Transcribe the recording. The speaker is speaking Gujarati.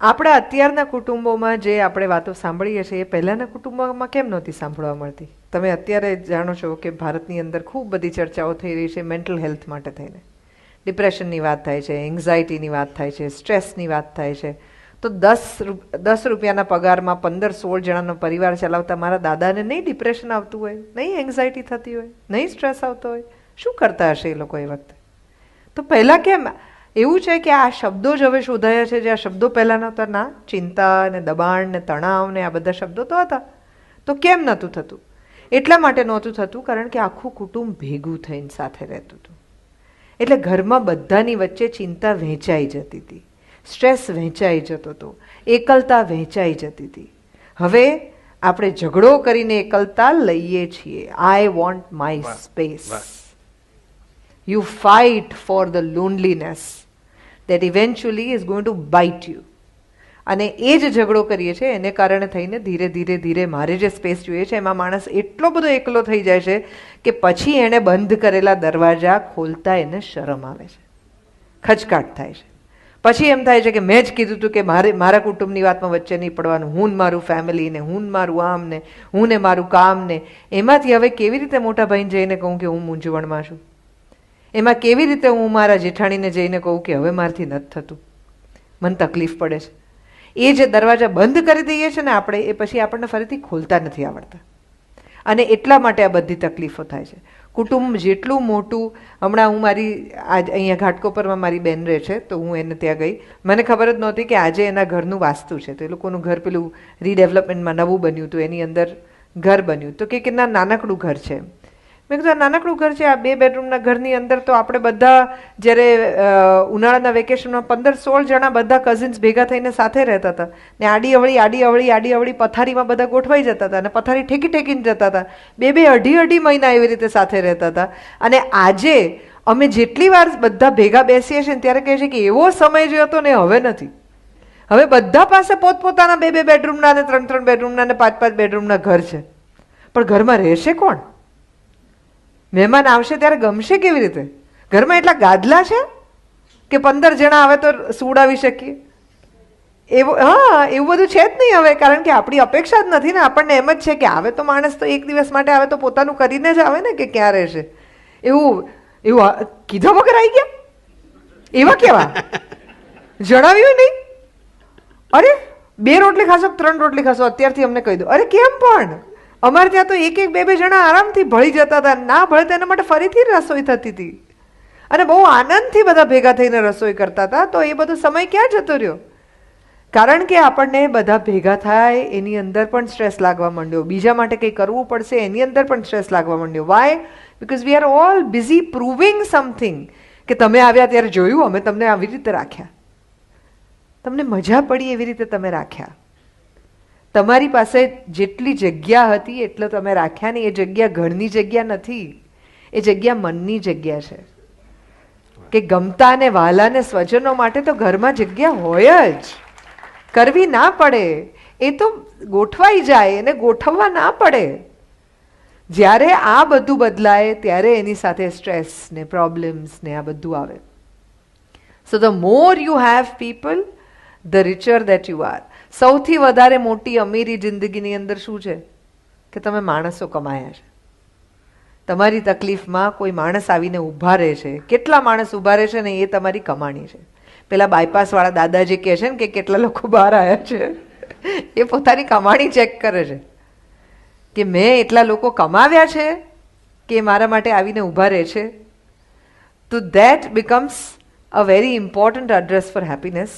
આપણા અત્યારના કુટુંબોમાં જે આપણે વાતો સાંભળીએ છીએ એ પહેલાંના કુટુંબોમાં કેમ નહોતી સાંભળવા મળતી? તમે અત્યારે જાણો છો કે ભારતની અંદર ખૂબ બધી ચર્ચાઓ થઈ રહી છે મેન્ટલ હેલ્થ માટે થઈને. ડિપ્રેશનની વાત થાય છે, એન્ઝાયટીની વાત થાય છે, સ્ટ્રેસની વાત થાય છે. તો 10 રૂપિયાના પગારમાં 15-16 જણાનો પરિવાર ચલાવતા મારા દાદાને નહીં ડિપ્રેશન આવતું હોય, નહીં એન્ઝાયટી થતી હોય, નહીં સ્ટ્રેસ આવતો હોય? શું કરતા હશે એ લોકો એ વખતે? તો પહેલાં કેમ એવું છે કે આ શબ્દો જ હવે શોધાયા છે જે આ શબ્દો પહેલાં નહોતા? ના, ચિંતા ને દબાણ ને તણાવ ને આ બધા શબ્દો તો હતા. તો કેમ નહોતું થતું? એટલા માટે નહોતું થતું કારણ કે આખું કુટુંબ ભેગું થઈને સાથે રહેતું હતું. એટલે ઘરમાં બધાની વચ્ચે ચિંતા વહેંચાઈ જતી હતી, સ્ટ્રેસ વહેંચાઈ જતો હતો, એકલતા વહેંચાઈ જતી હતી. હવે આપણે ઝઘડો કરીને એકલતા લઈએ છીએ. I want my space. You fight for the loneliness that eventually is going to bite you. અને એ જ ઝઘડો કરીએ છીએ એને કારણે થઈને ધીરે ધીરે ધીરે મારે જે સ્પેસ જોઈએ છે એમાં માણસ એટલો બધો એકલો થઈ જાય છે કે પછી એણે બંધ કરેલા દરવાજા ખોલતા એને શરમ આવે છે, ખચકાટ થાય છે. પછી એમ થાય છે કે મેં જ કીધું હતું કે મારા કુટુંબની વાતમાં વચ્ચે નહીં પડવાનું, હું ને મારું ફેમિલી ને હું ને મારું આમ ને હું ને મારું કામ ને. એમાંથી હવે કેવી રીતે મોટા ભાઈને જઈને કહું કે હું મૂંઝવણમાં છું? એમાં કેવી રીતે હું મારા જેઠાણીને જઈને કહું કે હવે મારથી નથી થતું, મને તકલીફ પડે છે? એ જે દરવાજા બંધ કરી દઈએ છીએ ને આપણે, એ પછી આપણને ફરીથી ખોલતા નથી આવડતા. અને એટલા માટે આ બધી તકલીફો થાય છે. કુટુંબ જેટલું મોટું, હમણાં હું અહીંયા ઘાટકોપરમાં મારી બેન રહે છે તો હું એને ત્યાં ગઈ. મને ખબર જ નહોતી કે આજે એના ઘરનું વાસ્તુ છે. તો એ લોકોનું ઘર પેલું રીડેવલપમેન્ટમાં નવું બન્યું હતું, એની અંદર ઘર બન્યું. તો કે ના, નાનકડું ઘર છે. મેં કીધું આ નાનકડું ઘર છે, આ 2 બેડરૂમના ઘરની અંદર તો આપણે બધા જ્યારે ઉનાળાના વેકેશનમાં 15-16 જણા બધા કઝિન્સ ભેગા થઈને સાથે રહેતા હતા ને આડી અવળી પથારીમાં બધા ગોઠવાઈ જતા હતા અને પથારી ઠેકીને જતા હતા. 2-2 અઢી મહિના એવી રીતે સાથે રહેતા હતા. અને આજે અમે જેટલી વાર બધા ભેગા બેસીએ છીએ ત્યારે કહે છે કે એવો સમય જે હતો ને હવે નથી. હવે બધા પાસે પોતપોતાના 2-2 બેડરૂમના અને 3-3 બેડરૂમના અને 5-5 બેડરૂમના ઘર છે. પણ ઘરમાં રહેશે કોણ? મહેમાન આવશે ત્યારે ગમશે કેવી રીતે? ઘરમાં એટલા ગાદલા છે કે 15 જણા આવે તો સુવડાવી શકીએ એવું? હા, એવું બધું છે જ નહીં હવે, કારણ કે આપણી અપેક્ષા જ નથી ને. આપણને એમ જ છે કે આવે તો માણસ તો એક દિવસ માટે આવે તો પોતાનું કરીને જ આવે ને, કે ક્યાં રહેશે. એવું કીધા વગર આવી ગયા? એવા કેવા? જણાવ્યું નહીં? અરે 2 રોટલી ખાશો, 3 રોટલી ખાશો, અત્યારથી અમને કહી દો. અરે કેમ પણ? અમારે ત્યાં તો 1-2 જણા આરામથી ભળી જતા હતા. ના ભળે તો એના માટે ફરીથી રસોઈ થતી હતી અને બહુ આનંદથી બધા ભેગા થઈને રસોઈ કરતા હતા. તો એ બધો સમય ક્યાં જતો રહ્યો? કારણ કે આપણને બધા ભેગા થાય એની અંદર પણ સ્ટ્રેસ લાગવા માંડ્યો, બીજા માટે કંઈ કરવું પડશે એની અંદર પણ સ્ટ્રેસ લાગવા માંડ્યો. Why? Because we are all busy proving something. કે તમે આવ્યા ત્યારે જોયું, અમે તમને આવી રીતે રાખ્યા, તમને મજા પડી એવી રીતે તમે રાખ્યા, તમારી પાસે જેટલી જગ્યા હતી એટલે તમે રાખ્યા નહીં. એ જગ્યા ઘરની જગ્યા નથી, એ જગ્યા મનની જગ્યા છે. કે ગમતા ને વહાલા ને સ્વજનો માટે તો ઘરમાં જગ્યા હોય જ, કરવી ના પડે. એ તો ગોઠવાઈ જાય, એને ગોઠવવા ના પડે. જ્યારે આ બધું બદલાય ત્યારે એની સાથે સ્ટ્રેસ ને પ્રોબ્લેમ્સ ને આ બધું આવે. So the more you have people, the richer that you are. સૌથી વધારે મોટી અમીરી જિંદગીની અંદર શું છે? કે તમે માણસો કમાયા છે. તમારી તકલીફમાં કોઈ માણસ આવીને ઊભા રહે છે. કેટલા માણસ ઊભા રહે છે ને એ તમારી કમાણી છે. પેલા બાયપાસવાળા દાદાજી કહે છે ને કે કેટલા લોકો બહાર આવ્યા છે, એ પોતાની કમાણી ચેક કરે છે કે મેં એટલા લોકો કમાવ્યા છે કે મારા માટે આવીને ઊભા રહે છે. તો that becomes a very important address for happiness.